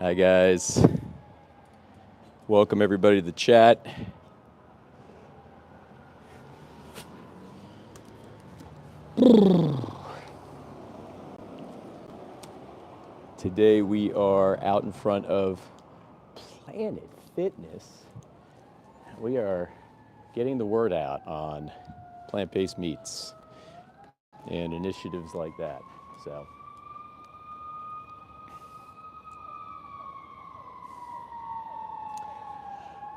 Hi guys. Welcome everybody to the chat. Today we are out in front of Planet Fitness. We are getting the word out on plant-based meats and initiatives like that. So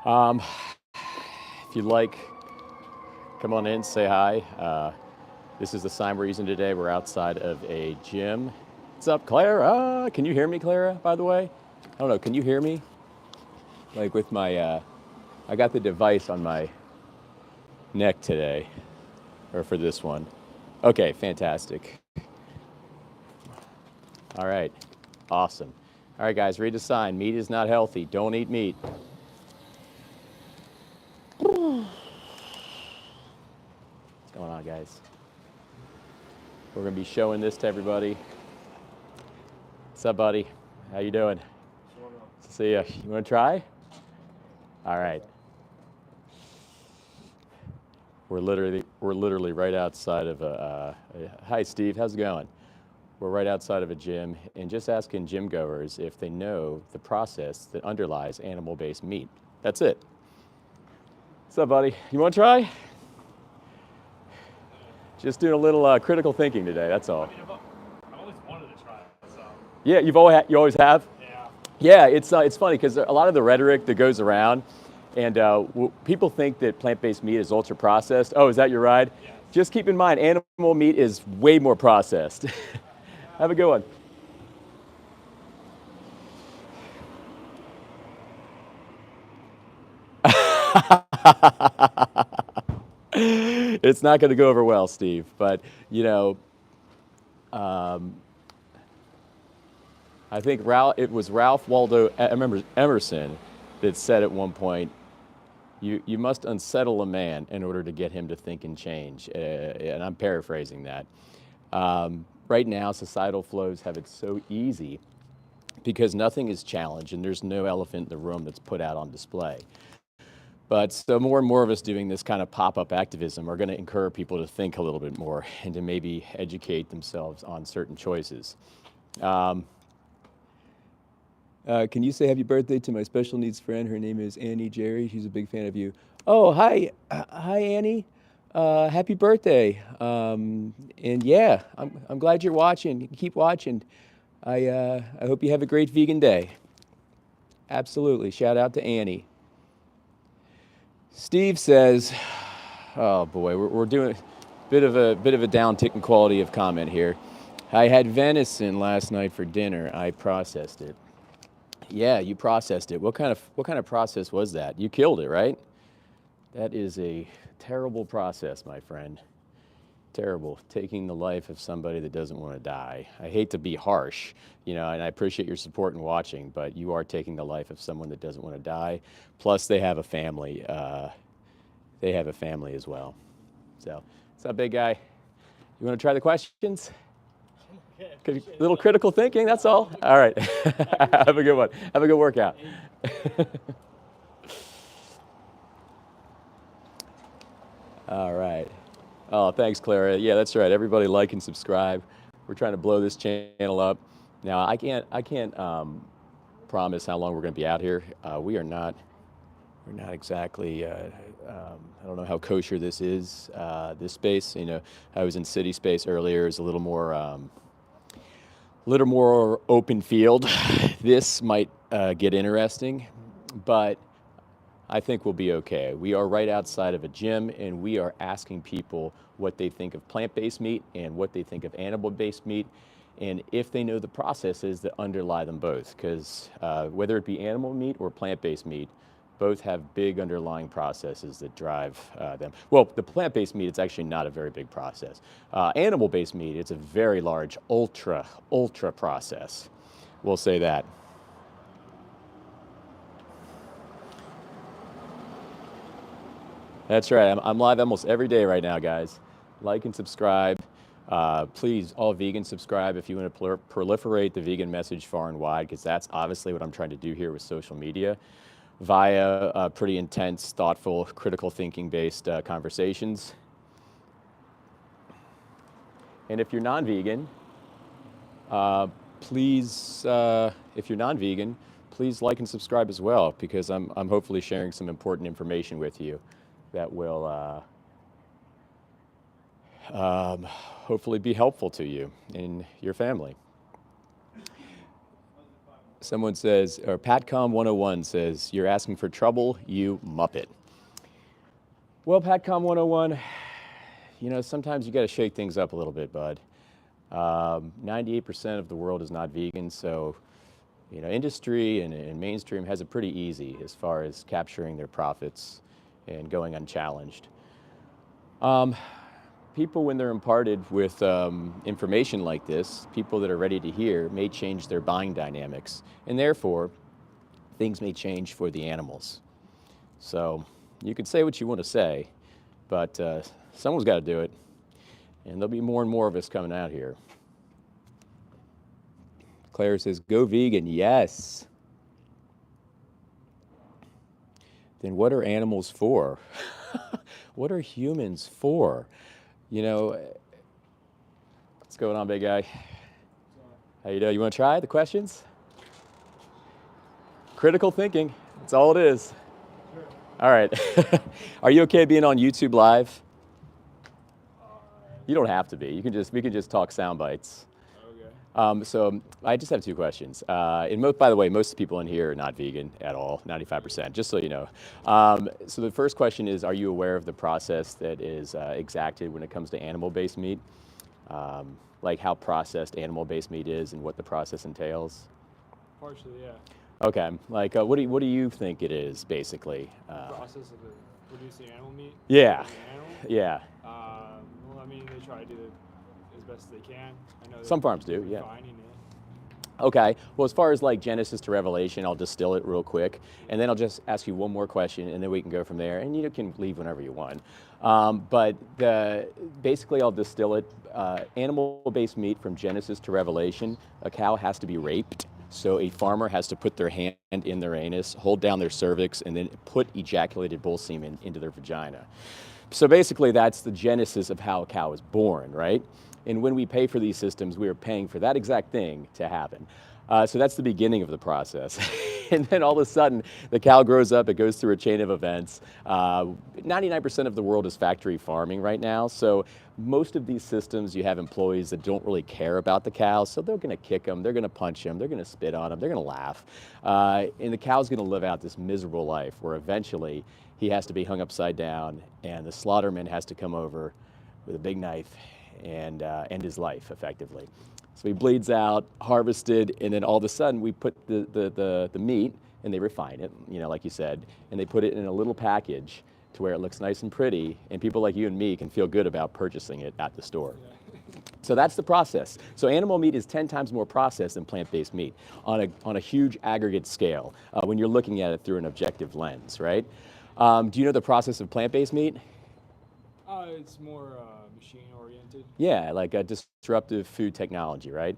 if you'd like, come on in, say hi. This is the sign we're using today. We're outside of a gym. What's up, Clara? Can you hear me, Clara, by the way? I don't know, can you hear me? Like with my, I got the device on my neck today, or for this one. Okay, fantastic. All right, awesome. All right, guys, read the sign. Meat is not healthy. Don't eat meat. What's going on, guys? We're gonna be showing this to everybody. What's up, buddy? How you doing? See ya. You wanna try? All right. We're literally right outside of a hi, Steve, how's it going? We're right outside of a gym and just asking gym goers if they know the process that underlies animal-based meat. That's it. What's up, buddy? You wanna try? Just doing a little critical thinking today, that's all. I've always wanted to try it, so. Yeah, you always have? Yeah. Yeah, it's funny because a lot of the rhetoric that goes around, and people think that plant-based meat is ultra processed. Oh, is that your ride? Yes. Just keep in mind, animal meat is way more processed. Have a good one. It's not going to go over well, Steve, but you know, I think it was Ralph Waldo Emerson that said at one point, you must unsettle a man in order to get him to think and change. And I'm paraphrasing that. Right now, societal flows have it so easy because nothing is challenged and there's no elephant in the room that's put out on display. But so more and more of us doing this kind of pop-up activism are going to encourage people to think a little bit more and to maybe educate themselves on certain choices. Can you say happy birthday to my special needs friend? Her name is Annie Jerry. She's a big fan of you. Oh, hi, hi Annie. Happy birthday. And yeah, I'm glad you're watching. Keep watching. I hope you have a great vegan day. Absolutely. Shout out to Annie. Steve says, oh boy, we're doing a bit of a downtick in quality of comment here. I had venison last night for dinner. I processed it. Yeah, you processed it. What kind of process was that? You killed it, right? That is a terrible process, my friend. Terrible, taking the life of somebody that doesn't want to die. I hate to be harsh, and I appreciate your support and watching, but you are taking the life of someone that doesn't want to die. Plus, they have a family. They have a family as well. So, what's up, big guy? You want to try the questions? Okay, little critical thinking, that's all. All right. Have a good one. Have a good workout. All right. Oh, thanks, Clara. Yeah, that's right. Everybody like and subscribe. We're trying to blow this channel up. Now, I can't promise how long we're going to be out here. We're not exactly. I don't know how kosher this is. This space, I was in city space earlier. It's a little more open field. This might get interesting, but I think we'll be okay. We are right outside of a gym, and we are asking people what they think of plant-based meat and what they think of animal-based meat, and if they know the processes that underlie them both. Because whether it be animal meat or plant-based meat, both have big underlying processes that drive them. Well, the plant-based meat, it's actually not a very big process. Animal-based meat, it's a very large, ultra process. We'll say that. That's right. I'm live almost every day right now, guys. Like and subscribe. Please, all vegans, subscribe if you want to proliferate the vegan message far and wide, because that's obviously what I'm trying to do here with social media, via pretty intense, thoughtful, critical thinking-based conversations. And if you're non-vegan, please, if you're non-vegan, please like and subscribe as well, because I'm hopefully sharing some important information with you that will hopefully be helpful to you and your family. Someone says, or PatCom101 says, you're asking for trouble, you muppet. Well, PatCom101, you know, sometimes you got to shake things up a little bit, bud. 98% of the world is not vegan, so, you know, industry and mainstream has it pretty easy as far as capturing their profits and going unchallenged. People, when they're imparted with information like this, people that are ready to hear may change their buying dynamics, and therefore, things may change for the animals. So you can say what you want to say, but someone's got to do it, and there'll be more and more of us coming out here. Claire says, go vegan, yes. Then what are animals for? What are humans for? You know, what's going on, big guy? How you doing? You want to try the questions? Critical thinking, that's all it is. Sure. All right. Are you okay being on YouTube Live? You don't have to be. We can just talk sound bites. Okay. So I just have two questions. And by the way, most people in here are not vegan at all, 95%, just so you know. So the first question is, are you aware of the process that is exacted when it comes to animal-based meat? Like how processed animal-based meat is and what the process entails? Partially, yeah. Okay, like what do you think it is, basically? The process of producing animal meat? Yeah, Animal? yeah. Well, I mean, they try to do it as best as they can. I know Some farms do, yeah. refining it. Okay, well, as far as like Genesis to Revelation, I'll distill it real quick, and then I'll just ask you one more question, and then we can go from there, and you can leave whenever you want. But basically, I'll distill it. Animal-based meat from Genesis to Revelation, a cow has to be raped, so a farmer has to put their hand in their anus, hold down their cervix, and then put ejaculated bull semen into their vagina. So basically, that's the genesis of how a cow is born, right? And when we pay for these systems, we are paying for that exact thing to happen. So that's the beginning of the process. And then all of a sudden, the cow grows up, it goes through a chain of events. 99% of the world is factory farming right now. So most of these systems, you have employees that don't really care about the cows. So they're gonna kick them, they're gonna punch them, they're gonna spit on them, they're gonna laugh. And the cow's gonna live out this miserable life where eventually he has to be hung upside down and the slaughterman has to come over with a big knife and end his life effectively. So he bleeds out, harvested, and then all of a sudden we put the meat and they refine it, you know, like you said, and they put it in a little package to where it looks nice and pretty, and people like you and me can feel good about purchasing it at the store. Yeah. So that's the process. So animal meat is 10 times more processed than plant-based meat on a huge aggregate scale when you're looking at it through an objective lens, right? Do you know the process of plant-based meat? It's more machine-oriented. Yeah, like a disruptive food technology, right?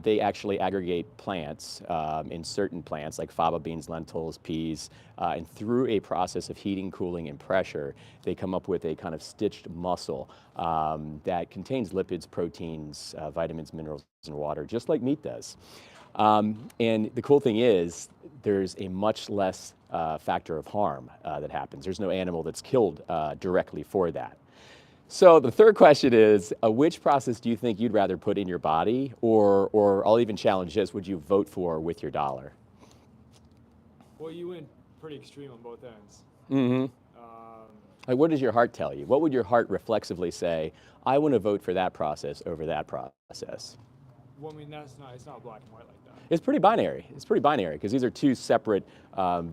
They actually aggregate plants in certain plants like faba beans, lentils, peas, and through a process of heating, cooling, and pressure, they come up with a kind of stitched muscle that contains lipids, proteins, vitamins, minerals, and water, just like meat does. And the cool thing is, there's a much less factor of harm that happens. There's no animal that's killed directly for that. So the third question is, which process do you think you'd rather put in your body, or I'll even challenge this, would you vote for with your dollar? Well, you went pretty extreme on both ends. Mm-hmm. Like, what does your heart tell you? What would your heart reflexively say, I want to vote for that process over that process? Well, I mean, it's not black and white like that. It's pretty binary. It's pretty binary because these are two separate,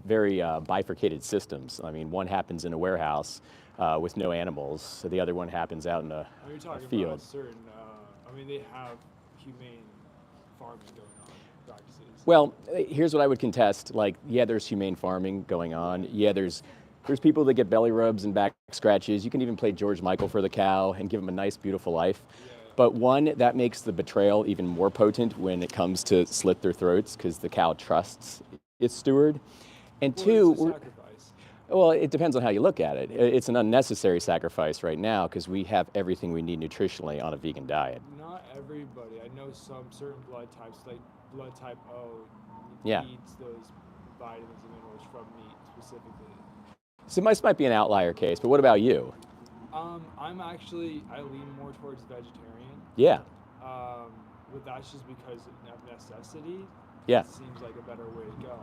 very bifurcated systems. I mean, one happens in a warehouse with no animals, so the other one happens out in a You're talking field. about certain, I mean, they have humane farming going on, practices. Well, here's what I would contest. Like, yeah, there's humane farming going on. Yeah, there's people that get belly rubs and back scratches. You can even play George Michael for the cow and give him a nice, beautiful life. But one, that makes the betrayal even more potent when it comes to slit their throats because the cow trusts its steward. And Well, two, it's a sacrifice. well, it depends on how you look at it. It's an unnecessary sacrifice right now because we have everything we need nutritionally on a vegan diet. Not everybody. I know some certain blood types, like blood type O, Yeah. needs those vitamins and minerals from meat specifically. So this might be an outlier case, but what about you? I lean more towards vegetarian. Yeah. But that's just because of necessity. Yeah. It seems like a better way to go.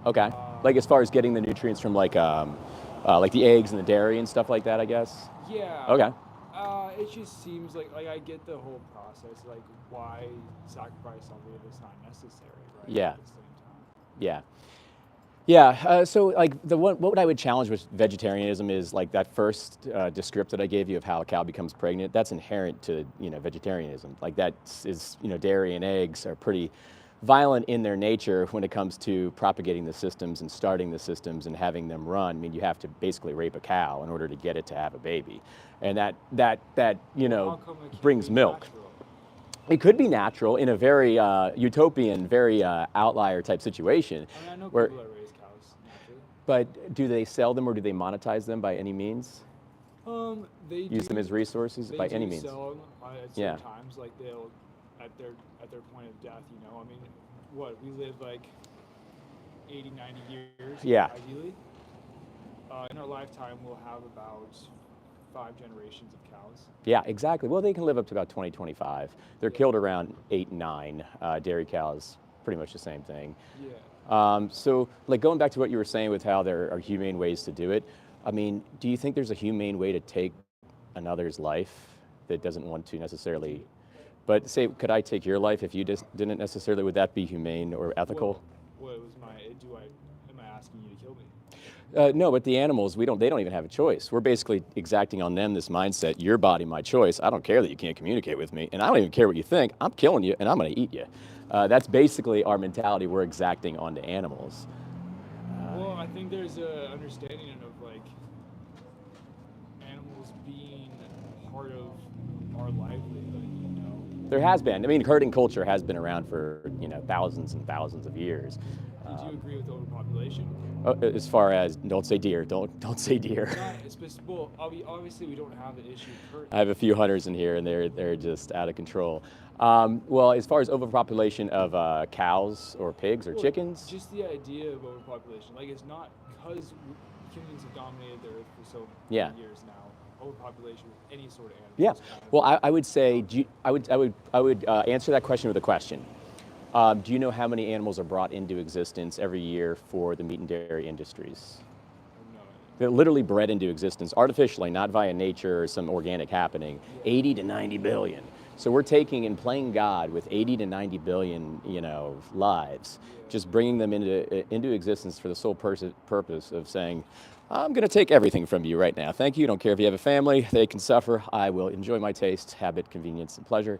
Okay. Like as far as getting the nutrients from like the eggs and the dairy and stuff like that, I guess. Yeah. Okay. It just seems like I get the whole process. Like, why sacrifice something if it's not necessary, right? Yeah. At the same time. Yeah. Yeah. So like what I would challenge with vegetarianism is like that first descript that I gave you of how a cow becomes pregnant. That's inherent to vegetarianism. Like that is dairy and eggs are pretty violent in their nature when it comes to propagating the systems and starting the systems and having them run. I mean, you have to basically rape a cow in order to get it to have a baby, and that How come it can't brings be milk. natural? It could be natural in a very utopian, very outlier type situation. I mean, I know where, people that raise cows naturally. but do they sell them or do they monetize them by any means? They Use them as resources they by do any means? sell them at certain Yeah. times, like they'll at their point of death. I mean, what we live like 80, 90 years. Yeah. Ideally, in our lifetime, we'll have about 5 generations of cows. Yeah, exactly. Well, they can live up to about 20, 25. They're killed around 8 and 9. Dairy cows, pretty much the same thing. Yeah. So, like going back to what you were saying with how there are humane ways to do it, I mean, do you think there's a humane way to take another's life that doesn't want to necessarily, but say, could I take your life if you just didn't necessarily, would that be humane or ethical? What was my? Am I asking you to kill me? No, but the animals, they don't even have a choice. We're basically exacting on them this mindset, your body, my choice. I don't care that you can't communicate with me, and I don't even care what you think. I'm killing you, and I'm gonna eat you. That's basically our mentality we're exacting onto animals. Well, I think there's a understanding of like animals being part of our livelihood. There has been. I mean, herding culture has been around for, thousands and thousands of years. Do you agree with overpopulation? As far as, don't say deer, don't say deer. Well, obviously we don't have the issue currently. I have a few hunters in here, and they're just out of control. Well, as far as overpopulation of cows or pigs or chickens, Just the idea of overpopulation, like it's not because humans have dominated the earth for so Yeah. many years now. Overpopulation with any sort of animal. yeah. is kind of- Well, I would say, I would answer that question with a question. Do you know how many animals are brought into existence every year for the meat and dairy industries? no, They're literally bred into existence artificially, not via nature or some organic happening. 80 to 90 billion. So we're taking and playing God with 80 to 90 billion, lives, just bringing them into existence for the sole purpose of saying, I'm going to take everything from you right now. Thank you. Don't care if you have a family. They can suffer. I will enjoy my taste, habit, convenience, and pleasure.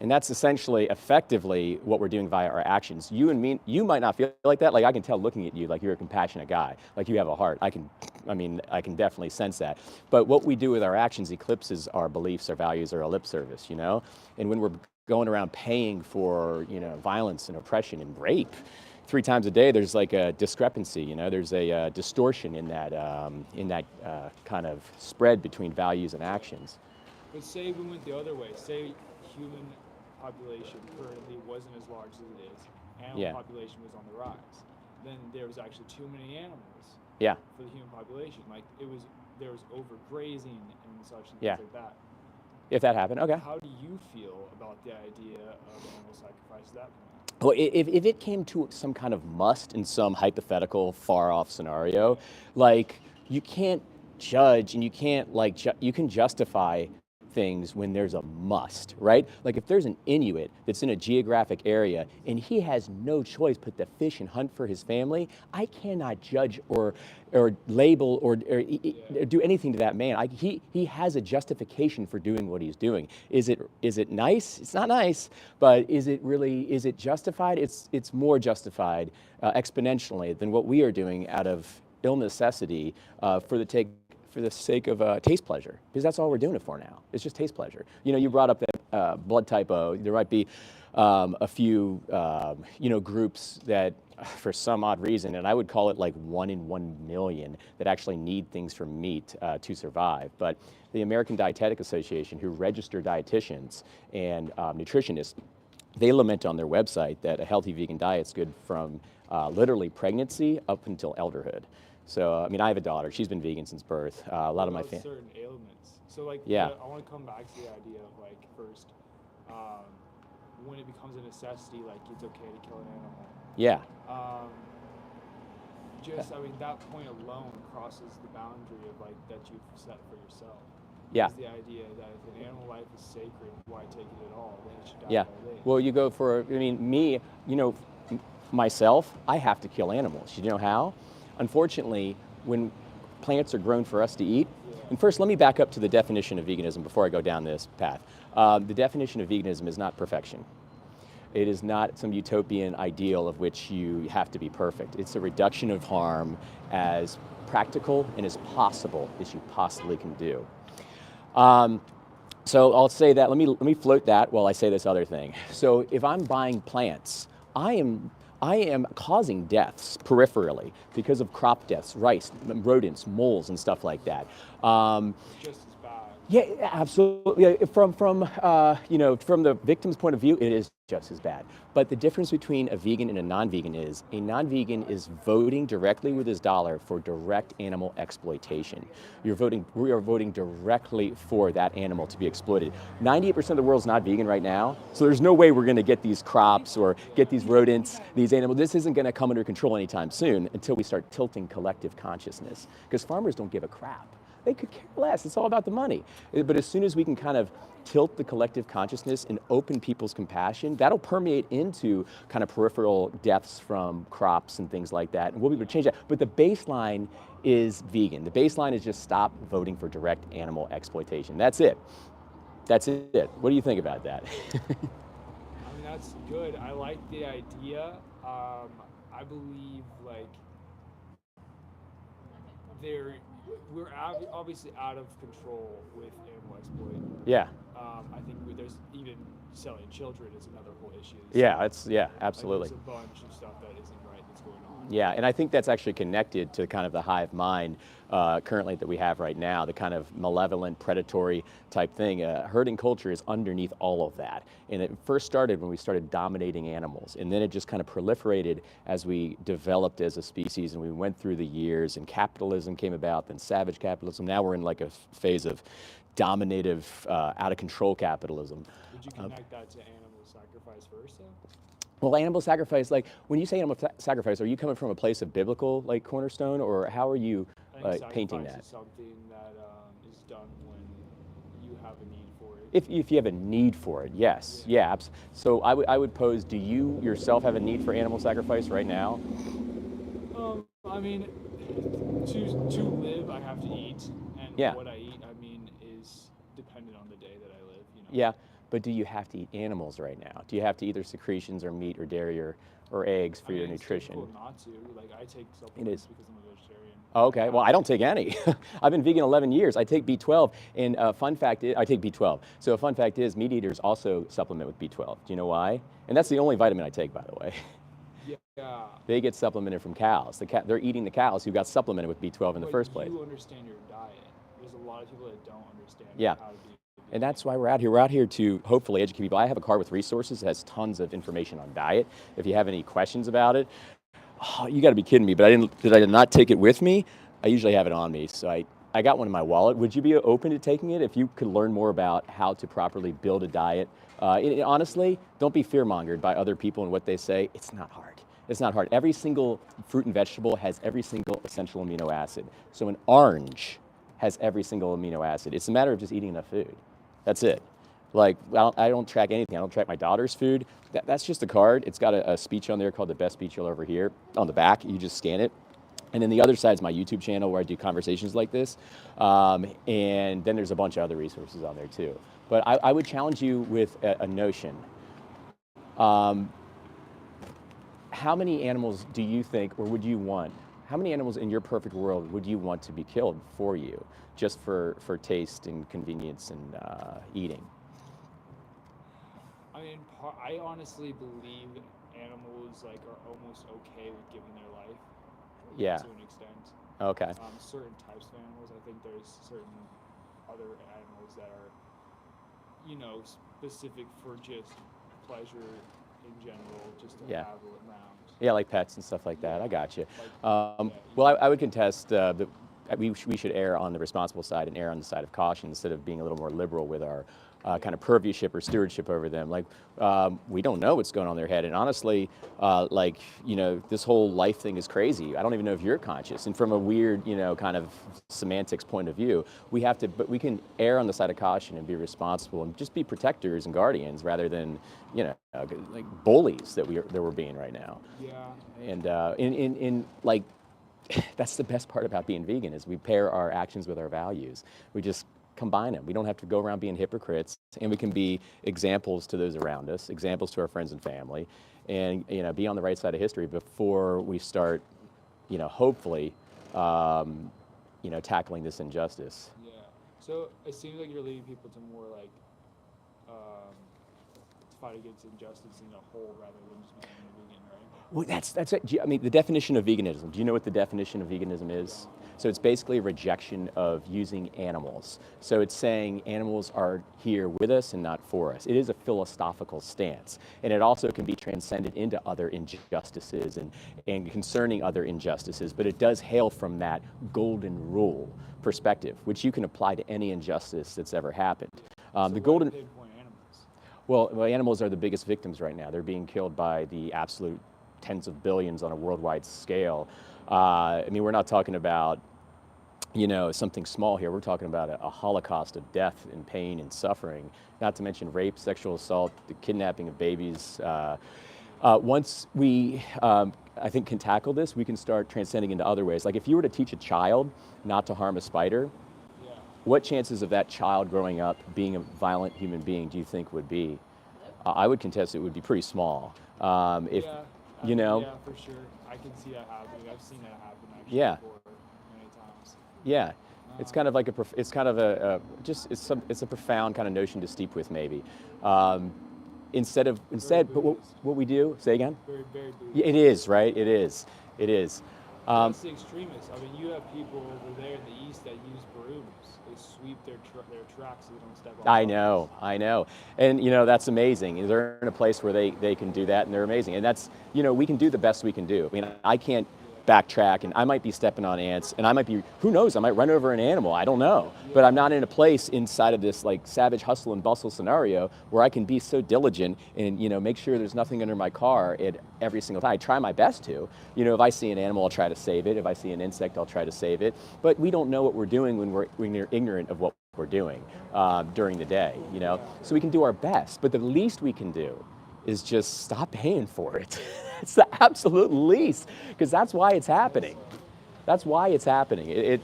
And that's essentially, effectively, what we're doing via our actions. You and me, you might not feel like that. Like I can tell looking at you, like you're a compassionate guy, like you have a heart. I can definitely sense that. But what we do with our actions eclipses our beliefs, our values, or our lip service, And when we're going around paying for, violence and oppression and rape 3 times a day, there's like a discrepancy, There's a distortion in that kind of spread between values and actions. But say we went the other way. Say human population currently wasn't as large as it is. Animal Yeah. population was on the rise. Then there was actually too many animals Yeah. for the human population. Like there was overgrazing and such and Yeah. things like that. If that happened, okay. How do you feel about the idea of animal sacrifice at that point? Well, if it came to some kind of must in some hypothetical far off scenario, like you can't judge and you can't you can justify things when there's a must, right? Like if there's an Inuit that's in a geographic area and he has no choice but to fish and hunt for his family, I cannot judge or label or do anything to that man. He has a justification for doing what he's doing. Is it nice? It's not nice, but is it justified? It's more justified exponentially than what we are doing out of ill necessity for for the sake of taste pleasure, because that's all we're doing it for now. It's just taste pleasure. You know, you brought up that blood type O. There might be a few, groups that, for some odd reason, and I would call it like 1 in 1 million, that actually need things from meat to survive. But the American Dietetic Association, who register dietitians and nutritionists, they lament on their website that a healthy vegan diet is good from literally pregnancy up until elderhood. So, I mean, I have a daughter. She's been vegan since birth. A lot of my family. Certain ailments. So, like, yeah. I want to come back to the idea of, like, first, when it becomes a necessity, like, it's okay to kill an animal. Yeah. I mean, that point alone crosses the boundary of, like, that you've set for yourself. Yeah. It's the idea that if an animal life is sacred, why take it at all? Then it should die Yeah. all day. Well, you go for, I mean, me, myself, I have to kill animals. You know how? Unfortunately, when plants are grown for us to eat, and first let me back up to the definition of veganism before I go down this path. The definition of veganism is not perfection. It is not some utopian ideal of which you have to be perfect. It's a reduction of harm as practical and as possible as you possibly can do. So I'll say that, let me float that while I say this other thing. So if I'm buying plants, I am causing deaths peripherally because of crop deaths, rice, rodents, moles, and stuff like that. Just as bad. Yeah, absolutely. Yeah, from the victim's point of view, it is just as bad. But the difference between a vegan and a non-vegan is a non-vegan is voting directly with his dollar for direct animal exploitation. We are voting directly for that animal to be exploited. 98% of the world's not vegan right now, so there's no way we're going to get these crops or get these rodents, these animals. This isn't going to come under control anytime soon until we start tilting collective consciousness, because farmers don't give a crap. They could care less. It's all about the money. But as soon as we can kind of tilt the collective consciousness and open people's compassion, that'll permeate into kind of peripheral deaths from crops and things like that, and we'll be able to change that. But the baseline is vegan. The baseline is just stop voting for direct animal exploitation. That's it. That's it. What do you think about that? I mean, that's good. I like the idea. I believe, like, we're obviously out of control with animal exploit. Yeah. I think there's even selling children is another whole issue. Absolutely. Like, there's a bunch of stuff that isn't right that's going on. Yeah, and I think that's actually connected to kind of the hive mind currently that we have right now, the kind of malevolent, predatory type thing. Herding culture is underneath all of that. And it first started when we started dominating animals, and then it just kind of proliferated as we developed as a species, and we went through the years, and capitalism came about, then savage capitalism. Now we're in like a phase of dominative, out of control capitalism. Would you connect that to animal sacrifice first, though? Well, animal sacrifice, like when you say animal sacrifice, are you coming from a place of biblical, like, cornerstone, or how are you painting that? Sacrifice is something that is done when you have a need for it. If you have a need for it, yes, yeah. So I would pose: do you yourself have a need for animal sacrifice right now? I mean, to live, I have to eat, and what I eat, I mean, is dependent on the day that I live. Yeah. But do you have to eat animals right now? Do you have to eat either secretions or meat or dairy or eggs for your nutrition? It's difficult not to. Like, I take supplements because I'm a vegetarian. Oh, okay. Well, I don't take any. I've been vegan 11 years. I take B12, and fun fact is, I take B12. So a fun fact is, meat eaters also supplement with B12. Do you know why? And that's the only vitamin I take, by the way. Yeah. They get supplemented from cows. They're eating the cows who got supplemented with B12 in the first place. You understand your diet. There's a lot of people that don't understand how to do. And that's why we're out here. We're out here to hopefully educate people. I have a card with resources that has tons of information on diet. If you have any questions about it, you got to be kidding me. But I did not take it with me. I usually have it on me. So I got one in my wallet. Would you be open to taking it if you could learn more about how to properly build a diet? Honestly, don't be fear-mongered by other people and what they say. It's not hard. It's not hard. Every single fruit and vegetable has every single essential amino acid. So an orange has every single amino acid. It's a matter of just eating enough food. That's it. Like, I don't track anything. I don't track my daughter's food. That's just a card. It's got a speech on there called The Best Speech You'll Ever Hear. On the back, you just scan it. And then the other side is my YouTube channel where I do conversations like this. And then there's a bunch of other resources on there too. But I would challenge you with a notion. How many animals do you think, or would you want? how many animals in your perfect world would you want to be killed for you, just for taste and convenience and eating? I mean, I honestly believe animals like are almost okay with giving their life. Yeah. To an extent. Okay. Certain types of animals. I think there's certain other animals that are, specific for just pleasure in general, just to have around. Yeah, like pets and stuff like that. I got you. Like, Well, I would contest that we should err on the responsible side and err on the side of caution instead of being a little more liberal with our kind of purviewship or stewardship over them. Like, we don't know what's going on in their head. And honestly, this whole life thing is crazy. I don't even know if you're conscious. And from a weird, kind of semantics point of view, but we can err on the side of caution and be responsible and just be protectors and guardians rather than, like bullies that we're being right now. Yeah. And in like, that's the best part about being vegan is we pair our actions with our values. We just combine them. We don't have to go around being hypocrites, and we can be examples to those around us, examples to our friends and family, and be on the right side of history before we start, hopefully, tackling this injustice. Yeah. So it seems like you're leading people to more like to fight against injustice in a whole rather than just becoming a vegan, right? Well, that's it. I mean, the definition of veganism. Do you know what the definition of veganism is? So it's basically a rejection of using animals. So it's saying animals are here with us and not for us. It is a philosophical stance. And it also can be transcended into other injustices and concerning other injustices, but it does hail from that golden rule perspective, which you can apply to any injustice that's ever happened. The golden pinpoint animals? Well, animals are the biggest victims right now. They're being killed by the absolute tens of billions on a worldwide scale. I mean, we're not talking about, something small here. We're talking about a holocaust of death and pain and suffering, not to mention rape, sexual assault, the kidnapping of babies. Once we, I think, can tackle this, we can start transcending into other ways. Like if you were to teach a child not to harm a spider, what chances of that child growing up being a violent human being do you think would be? I would contest it would be pretty small. Yeah, for sure. I can see that happening. I've seen that happen actually before many times. Yeah, it's kind of like it's a profound kind of notion to steep with maybe. Instead, but what we do, say again? Very, very Buddhist. Yeah, it is, right? It is. That's the extremists. I mean, you have people over there in the East that use brooms. They sweep their tracks so they don't step on. I know. And, that's amazing. They're in a place where they can do that, and they're amazing. And that's, we can do the best we can do. I mean, I can't backtrack, and I might be stepping on ants, and I might be, who knows, I might run over an animal, I don't know. But I'm not in a place inside of this like savage hustle and bustle scenario where I can be so diligent and, make sure there's nothing under my car at every single time. I try my best to. If I see an animal, I'll try to save it. If I see an insect, I'll try to save it. But we don't know what we're doing when we're ignorant of what we're doing during the day, So we can do our best, but the least we can do is just stop paying for it. It's the absolute least, because that's why it's happening. That's why it's happening.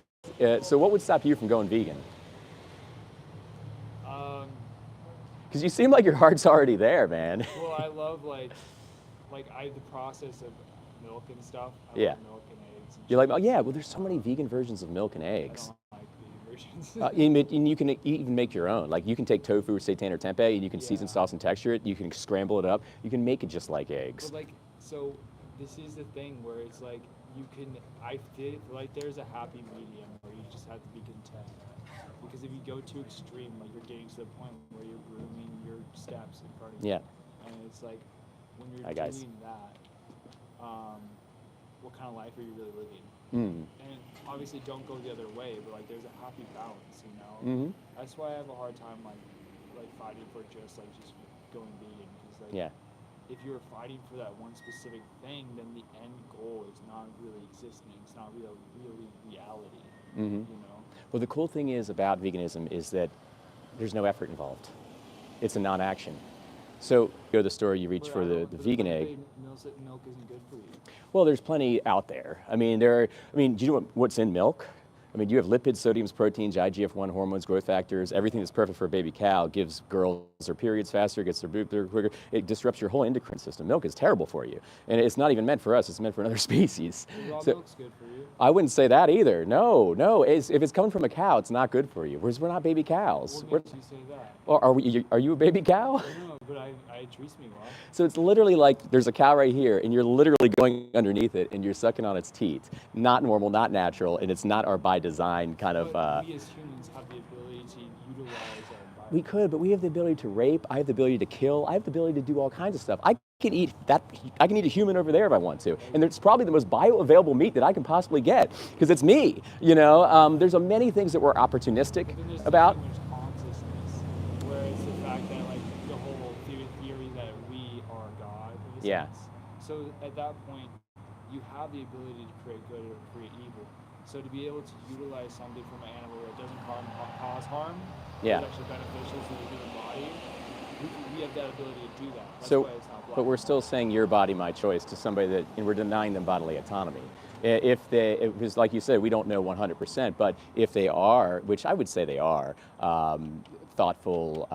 So what would stop you from going vegan? Because you seem like your heart's already there, man. Well, I love the process of milk and stuff. I love milk and eggs. And you're like, oh yeah, well there's so many vegan versions of milk and eggs. I don't like vegan versions. And you can even make your own. Like you can take tofu or seitan or tempeh and you can season, sauce, and texture it. You can scramble it up. You can make it just like eggs. But so this is the thing where it's like I feel like there's a happy medium where you just have to be content. Because if you go too extreme, like you're getting to the point where you're grooming your steps in front of you. Yeah. And it's like when you're doing that, what kind of life are you really living? And obviously don't go the other way, but like there's a happy balance, That's why I have a hard time like fighting for just going vegan, because if you're fighting for that one specific thing, then the end goal is not really existing. It's not really reality. Well, the cool thing is about veganism is that there's no effort involved. It's a non-action. So you go to the store, you reach for the vegan egg. Milk isn't good for you. Well, there's plenty out there. I mean, do you know what's in milk? I mean, you have lipids, sodiums, proteins, IGF-1 hormones, growth factors, everything that's perfect for a baby cow, gives girls their periods faster, gets their boob quicker. It disrupts your whole endocrine system. Milk is terrible for you. And it's not even meant for us, it's meant for another species. Raw milk's good for you. I wouldn't say that either. No. If it's coming from a cow, it's not good for you. Whereas we're not baby cows. What makes you say that? Well, are you a baby cow? No, but it treats me well. So it's literally like there's a cow right here, and you're literally going underneath it, and you're sucking on its teat. Not normal, not natural, and it's not our by design kind of. But we as humans have the ability to utilize our body. We could, but we have the ability to rape. I have the ability to kill. I have the ability to do all kinds of stuff. I can eat a human over there if I want to, and it's probably the most bioavailable meat that I can possibly get because it's me. There's many things that we're opportunistic about. There's consciousness, where it's the fact that like the whole theory that we are God. In a sense. So at that point, you have the ability to create good or create evil. So to be able to utilize something from an animal that doesn't cause harm, is actually beneficial to the human body, we have that ability to do that. That's why it's not black. But we're still saying your body, my choice to somebody and we're denying them bodily autonomy. Because like you said, we don't know 100%, but if they are, which I would say they are, thoughtful,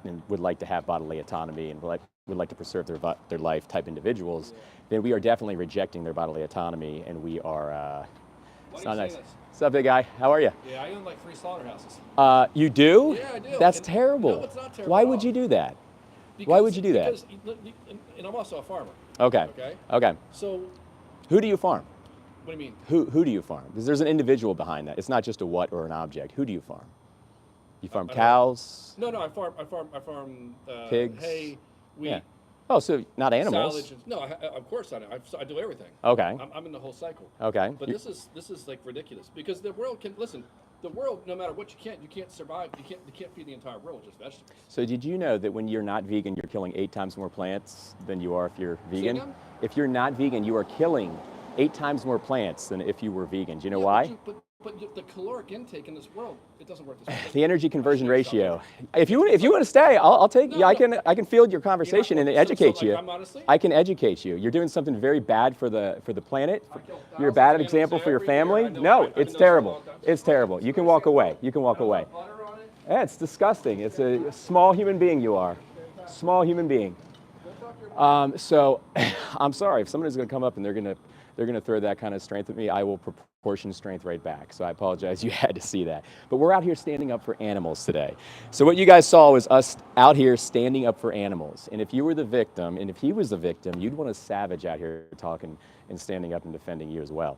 and would like to have bodily autonomy and would like to preserve their life type individuals, then we are definitely rejecting their bodily autonomy, and we are. It's not nice. What's up, big guy? How are you? Yeah, I own like 3 slaughterhouses. You do? Yeah, I do. That's terrible. No, it's not terrible. Why would you do that? Why would you do that? And I'm also a farmer. Okay. Okay. So, who do you farm? what do you mean? Who do you farm? Because there's an individual behind that. It's not just a what or an object. Who do you farm? You farm cows? No, I farm pigs? hay, wheat. Yeah. Oh, so not animals. Silage. No, of course I do everything. Okay. I'm in the whole cycle. Okay. But this is like ridiculous because the world can listen. The world, no matter what you can't survive. You can't feed the entire world with just vegetables. So did you know that when you're not vegan, you're killing 8 times more plants than you are if you're vegan? If you're not vegan, you are killing 8 times more plants than if you were vegan. Do you know why? But the caloric intake in this world, it doesn't work this way. The energy conversion ratio. If you want to stay, I'll take. I can field your conversation and educate you. I can educate you. You're doing something very bad for the planet. You're a bad example for your family. No, it's terrible. It's terrible. You can walk away. You can walk away. Yeah, it's disgusting. It's a small human being you are. Small human being. So I'm sorry if somebody's going to come up and they're going to throw that kind of strength at me, I will proportion strength right back. So I apologize you had to see that. But we're out here standing up for animals today. So what you guys saw was us out here standing up for animals. And if you were the victim, and if he was the victim, you'd want a savage out here talking and standing up and defending you as well.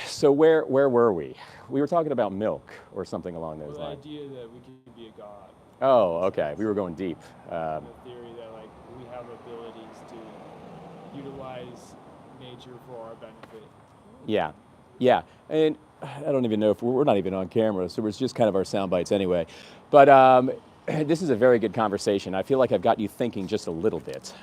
So where were we? We were talking about milk or something along those lines. The idea that we could be a god. Oh, okay. We were going deep. The theory that like we have abilities to utilize nature for our benefit. Yeah. And I don't even know if we're not even on camera, so it's just kind of our sound bites anyway. But this is a very good conversation. I feel like I've got you thinking just a little bit.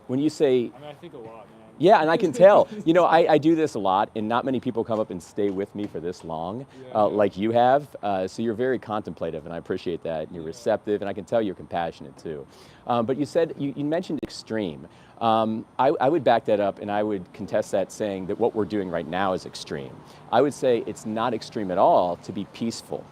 When you say... I think a lot, man. Yeah, and I can tell. I do this a lot, and not many people come up and stay with me for this long, like you have. So you're very contemplative, and I appreciate that. And you're receptive, and I can tell you're compassionate too. But you said, you mentioned extreme. I would back that up, and I would contest that, saying that what we're doing right now is extreme. I would say it's not extreme at all to be peaceful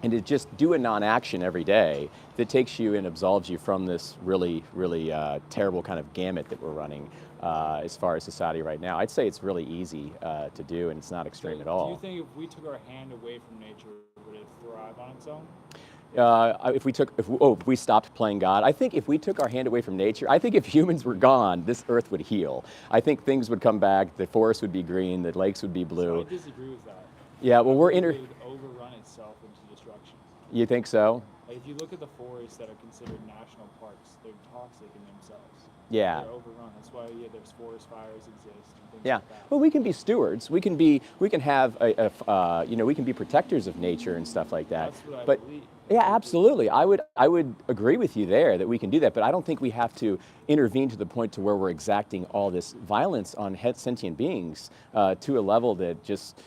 and to just do a non-action every day that takes you and absolves you from this really, really terrible kind of gamut that we're running as far as society right now. I'd say it's really easy to do, and it's not extreme at all. Do you think if we took our hand away from nature, would it thrive on its own? If we stopped playing God, I think if we took our hand away from nature, I think if humans were gone, this earth would heal. I think things would come back, the forest would be green, the lakes would be blue. So I disagree with that. Yeah, well, it would overrun itself into destruction. You think so? Like if you look at the forests that are considered national parks, they're toxic in themselves. Yeah. They're overrun. That's why there's forest fires exist. And things like that. Well, we can be stewards. We can have we can be protectors of nature and stuff like that. That's what I believe. Yeah, absolutely. I would agree with you there that we can do that, but I don't think we have to intervene to the point to where we're exacting all this violence on sentient beings to a level that just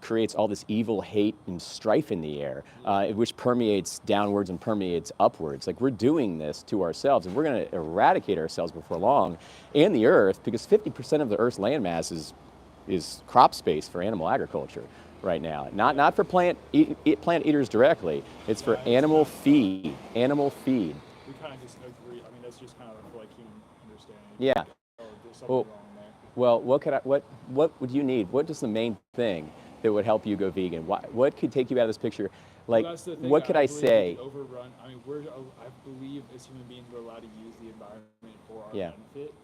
creates all this evil, hate, and strife in the air, which permeates downwards and permeates upwards. Like, we're doing this to ourselves, and we're going to eradicate ourselves before long and the earth, because 50% of the Earth's landmass is is crop space for animal agriculture right now. Not for plant eaters directly. It's for animal feed. Animal feed. We kind of just agree. I mean, that's just kind of like human understanding. Yeah. Oh, there's something Well, wrong there. well, what would you need? What is the main thing that would help you go vegan? What could take you out of this picture? Like, Well, that's the thing. what could I believe say? we overrun. I mean, I believe as human beings we're allowed to use the environment for our Yeah. benefit.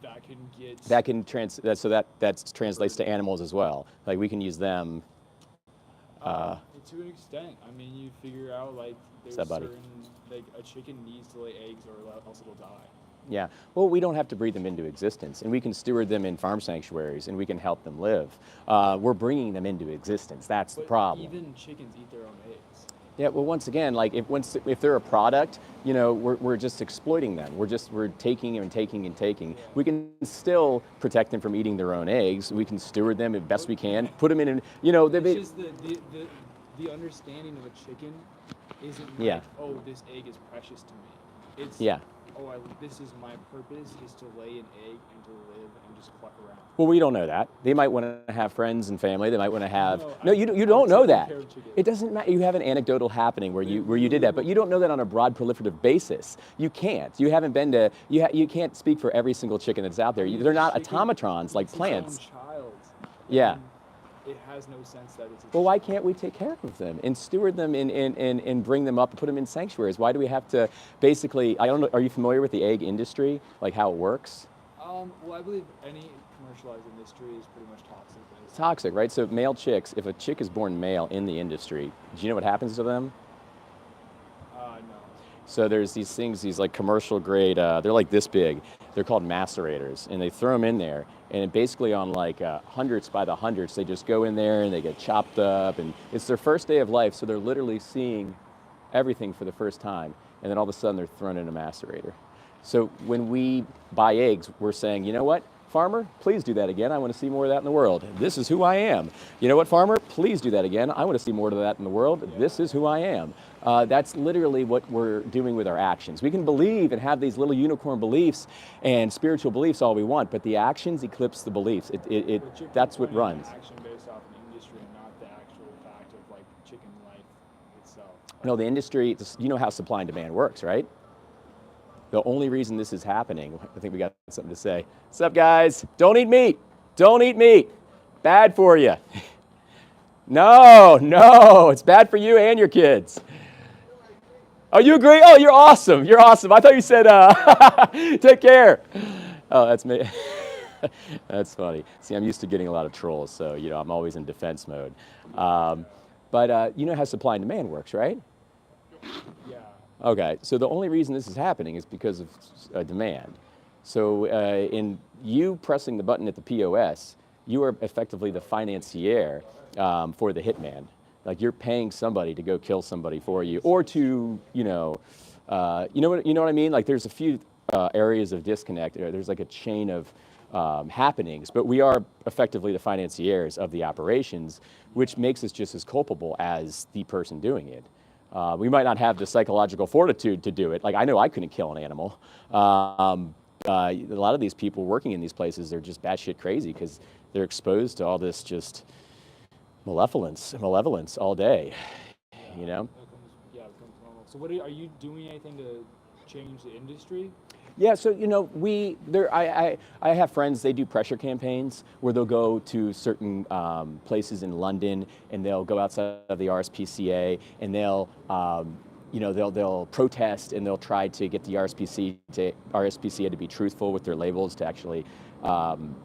That can get. That can that translates to animals as well. Like we can use them. To an extent. I mean, you figure out like there's that, buddy? certain like a chicken needs to lay eggs or else it'll die. Yeah. Well, we don't have to breed them into existence, and we can steward them in farm sanctuaries, and we can help them live. We're bringing them into existence. That's the problem. Even chickens eat their own eggs. Yeah. Well, once again, like if they're a product, you know, we're just exploiting them. We're taking and taking and taking. We can still protect them from eating their own eggs. We can steward them as best we can. Put them in, you know, It's just the understanding of a chicken isn't like, oh, this egg is precious to me. It's oh, this is my purpose is to lay an egg and to live and just cluck around. Well, we don't know that. They might want to have friends and family. They might want to have. No, You don't know that. care of chickens. It doesn't matter. You have an anecdotal happening where you did that, but you don't know that on a broad proliferative basis. You can't. You haven't been to. You can't speak for every single chicken that's out there. They're not automatrons like plants. Its own child. Yeah. And it has no sense that it's. Well, why can't we take care of them and steward them and bring them up and put them in sanctuaries? Why do we have to basically? I don't know. Are you familiar with the egg industry, like how it works? Well, I believe any commercialized industry is pretty much toxic. Toxic, right? So male chicks, if a chick is born male in the industry, do you know what happens to them? No. So there's these things, these like commercial grade, they're like this big. They're called macerators, and they throw them in there, and basically on like hundreds by the hundreds, they just go in there and they get chopped up, and it's their first day of life, so they're literally seeing everything for the first time, and then all of a sudden they're thrown in a macerator. So when we buy eggs, we're saying, you know what, farmer, please do that again. I want to see more of that in the world. This is who I am. You know what, farmer, please do that again. I want to see more of that in the world. This is who I am. That's literally what we're doing with our actions. We can believe and have these little unicorn beliefs and spiritual beliefs all we want, but the actions eclipse the beliefs. That's what runs. Action based off an industry and not the actual fact of like chicken life itself. No, the industry, you know how supply and demand works, right? The only reason this is happening, I think we got something to say. What's up, guys? Don't eat meat. Don't eat meat. Bad for you. No, it's bad for you and your kids. Oh, you agree? Oh, you're awesome. You're awesome. I thought you said, take care. Oh, that's me. That's funny. See, I'm used to getting a lot of trolls, so, you know, I'm always in defense mode. But you know how supply and demand works, right? Yeah. Okay, so the only reason this is happening is because of demand. So in you pressing the button at the POS, you are effectively the financier for the hitman. Like you're paying somebody to go kill somebody for you, or to, you know what I mean? Like there's a few areas of disconnect. There's like a chain of happenings, but we are effectively the financiers of the operations, which makes us just as culpable as the person doing it. We might not have the psychological fortitude to do it. Like I know I couldn't kill an animal. A lot of these people working in these places, they're just batshit crazy because they're exposed to all this just malevolence all day. You know. It becomes normal. So are you doing anything to change the industry? Yeah, so you know, I have friends. They do pressure campaigns where they'll go to certain places in London, and they'll go outside of the RSPCA, and they'll protest, and they'll try to get the RSPCA to be truthful with their labels, to actually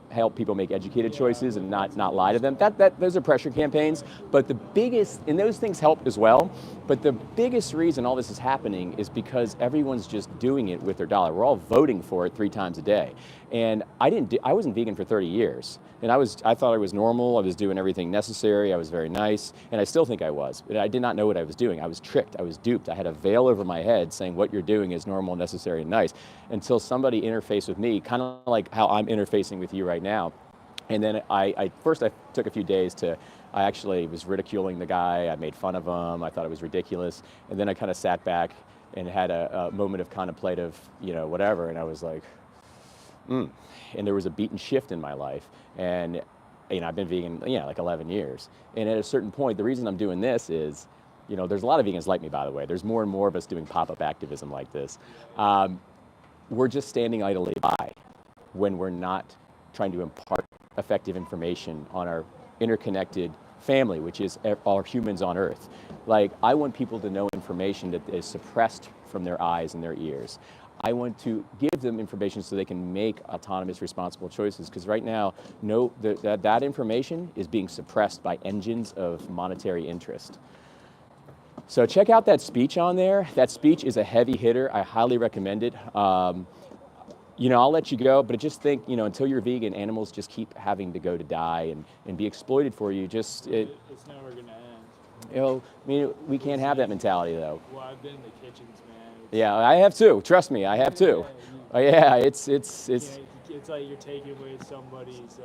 help people make educated choices and not lie to them. Those are pressure campaigns. But the biggest, and those things help as well, but the biggest reason all this is happening is because everyone's just doing it with their dollar. We're all voting for it 3 times a day. And I wasn't vegan for 30 years. And I thought I was normal. I was doing everything necessary. I was very nice. And I still think I was. But I did not know what I was doing. I was tricked. I was duped. I had a veil over my head saying what you're doing is normal, necessary, and nice. Until somebody interfaced with me, kind of like how I'm interfacing with you right now. And then first I took a few days I actually was ridiculing the guy. I made fun of him. I thought it was ridiculous. And then I kind of sat back and had a moment of contemplative, whatever. And I was like, And there was a beat and shift in my life. And I've been vegan, like 11 years. And at a certain point, the reason I'm doing this is, there's a lot of vegans like me, by the way. There's more and more of us doing pop-up activism like this. We're just standing idly by when we're not trying to impart effective information on our interconnected family, which is all humans on Earth. Like, I want people to know information that is suppressed from their eyes and their ears. I want to give them information so they can make autonomous, responsible choices, because right now, that information is being suppressed by engines of monetary interest. So check out that speech on there. That speech is a heavy hitter. I highly recommend it. I'll let you go, but just think, until you're vegan, animals just keep having to go to die and be exploited for you. It's never going to end. We can't have that mentality, though. Well, I've been in the kitchens, man. Yeah, I have too. Trust me, I have too. It's like you're taking away somebody's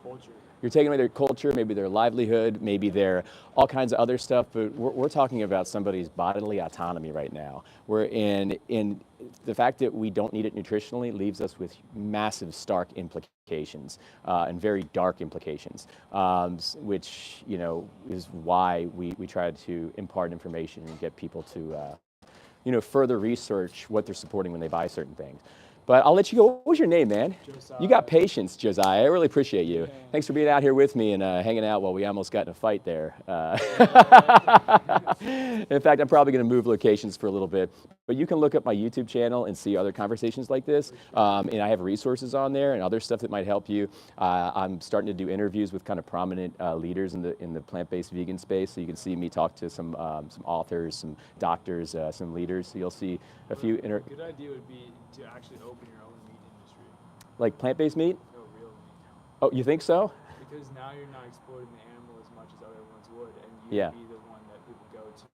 culture. You're taking away their culture, maybe their livelihood, maybe their all kinds of other stuff, but we're talking about somebody's bodily autonomy right now. We're in the fact that we don't need it nutritionally leaves us with massive, stark implications and very dark implications, which is why we try to impart information and get people to further research what they're supporting when they buy certain things. But I'll let you go. What was your name, man? Josiah. You got patience, Josiah. I really appreciate you. Yeah. Thanks for being out here with me and hanging out while we almost got in a fight there. In fact, I'm probably going to move locations for a little bit. But you can look up my YouTube channel and see other conversations like this. And I have resources on there and other stuff that might help you. I'm starting to do interviews with kind of prominent leaders in the plant-based vegan space. So you can see me talk to some authors, some doctors, some leaders. So you'll see a few. A good idea would be to actually open your own meat industry. Like plant-based meat? No, real meat. Oh, you think so? Because now you're not exploiting the animal as much as other ones would, and Yeah. you'd be the one that people go to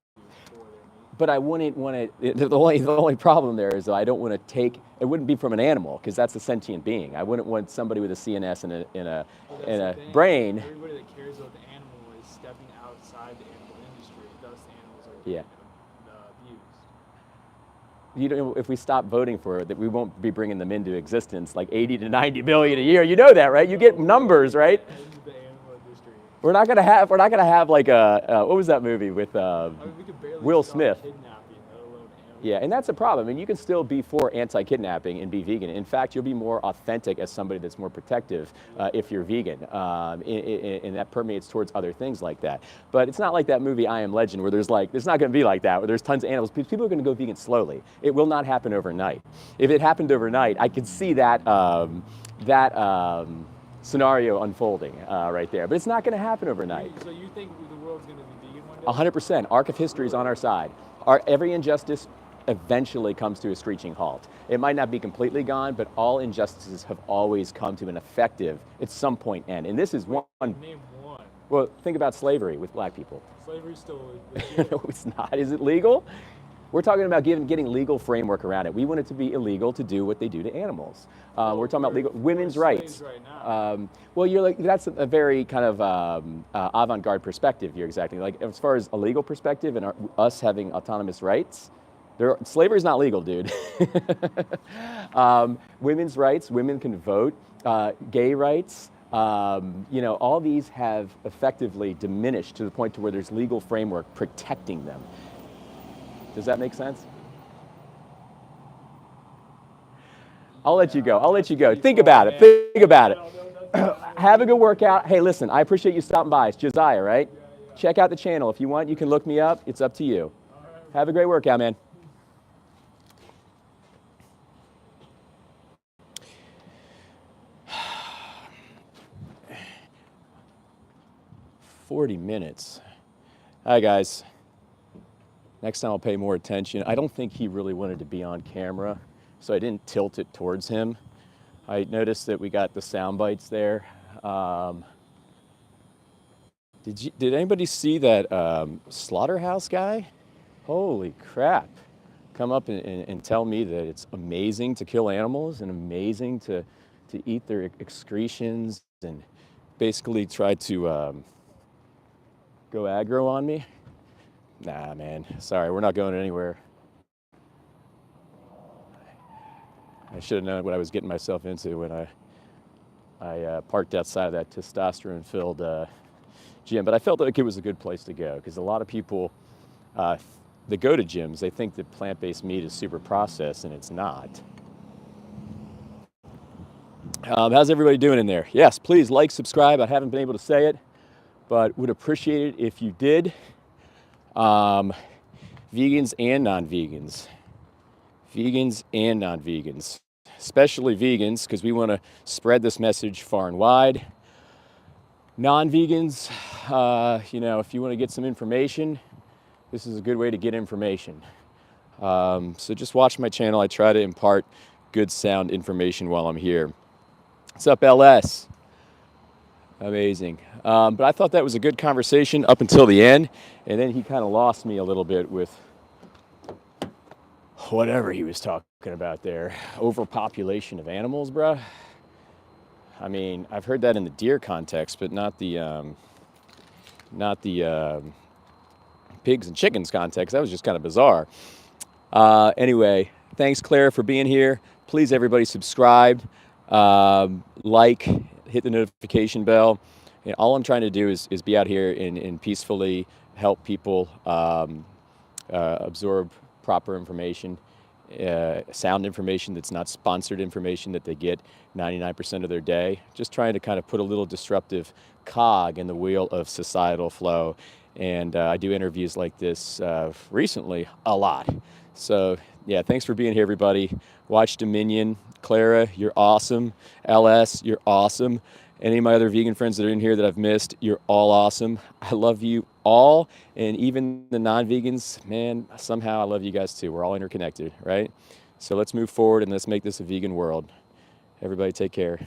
for their meat. But I wouldn't want to. The only problem there is I don't want to take. It wouldn't be from an animal because that's a sentient being. I wouldn't want somebody with a CNS and a brain. Everybody that cares about the animal is stepping outside the animal industry. Thus, the animals are Yeah. abused. If we stop voting for it, that we won't be bringing them into existence like 80 to 90 billion a year. You know that, right? You get numbers, right? The animal industry. We're not gonna have like what was that movie with We could barely Will stop Smith? Kidnapping, let alone animals. Yeah, and that's a problem. And you can still be for anti-kidnapping and be vegan. In fact, you'll be more authentic as somebody that's more protective if you're vegan, and that permeates towards other things like that. But it's not like that movie I Am Legend where it's not going to be like that, where there's tons of animals. People are going to go vegan slowly. It will not happen overnight. If it happened overnight, I could see that scenario unfolding right there. But it's not going to happen overnight. So you think the world's going to be vegan one day? 100%. Arc of history is on our side. Every injustice eventually comes to a screeching halt. It might not be completely gone, but all injustices have always come to an effective, at some point, end. And this is one. Name one. Well, think about slavery with black people. Slavery's still legit. No, it's not. Is it legal? We're talking about getting legal framework around it. We want it to be illegal to do what they do to animals. We're talking about legal women's rights. Right now. Well, that's a very kind of avant-garde perspective. You're exactly like as far as a legal perspective and us having autonomous rights. Slavery is not legal, dude. Women's rights, women can vote. Gay rights, all these have effectively diminished to the point to where there's legal framework protecting them. Does that make sense? I'll let you go. Think about it. Have a good workout. Hey, listen, I appreciate you stopping by. It's Josiah, right? Yeah. Check out the channel. If you want, you can look me up. It's up to you. Have a great workout, man. 40 minutes. Hi, guys. Next time I'll pay more attention. I don't think he really wanted to be on camera, so I didn't tilt it towards him. I noticed that we got the sound bites there. Did anybody see that slaughterhouse guy? Holy crap. Come up and tell me that it's amazing to kill animals and amazing to eat their excretions and basically try to go aggro on me. Nah, man, sorry, we're not going anywhere. I should have known what I was getting myself into when I parked outside of that testosterone-filled gym. But I felt like it was a good place to go because a lot of people that go to gyms, they think that plant-based meat is super processed, and it's not. How's everybody doing in there? Yes, please like, subscribe. I haven't been able to say it, but would appreciate it if you did. Vegans and non-vegans. Vegans and non-vegans. Especially vegans, because we want to spread this message far and wide. Non-vegans, if you want to get some information, this is a good way to get information. So just watch my channel. I try to impart good sound information while I'm here. What's up, LS? Amazing. But I thought that was a good conversation up until the end, and then he kind of lost me a little bit with whatever he was talking about there. Overpopulation of animals, bruh. I mean, I've heard that in the deer context, but not the pigs and chickens context. That was just kind of bizarre. Anyway, thanks, Claire, for being here. Please, everybody, subscribe, like, hit the notification bell. And all I'm trying to do is be out here and peacefully help people absorb proper information, sound information that's not sponsored information that they get 99% of their day. Just trying to kind of put a little disruptive cog in the wheel of societal flow. And I do interviews like this recently a lot. So yeah, thanks for being here, everybody. Watch Dominion. Clara, you're awesome. LS, you're awesome. Any of my other vegan friends that are in here that I've missed, you're all awesome. I love you all. And even the non-vegans, man, somehow I love you guys too. We're all interconnected, right? So let's move forward and let's make this a vegan world. Everybody take care.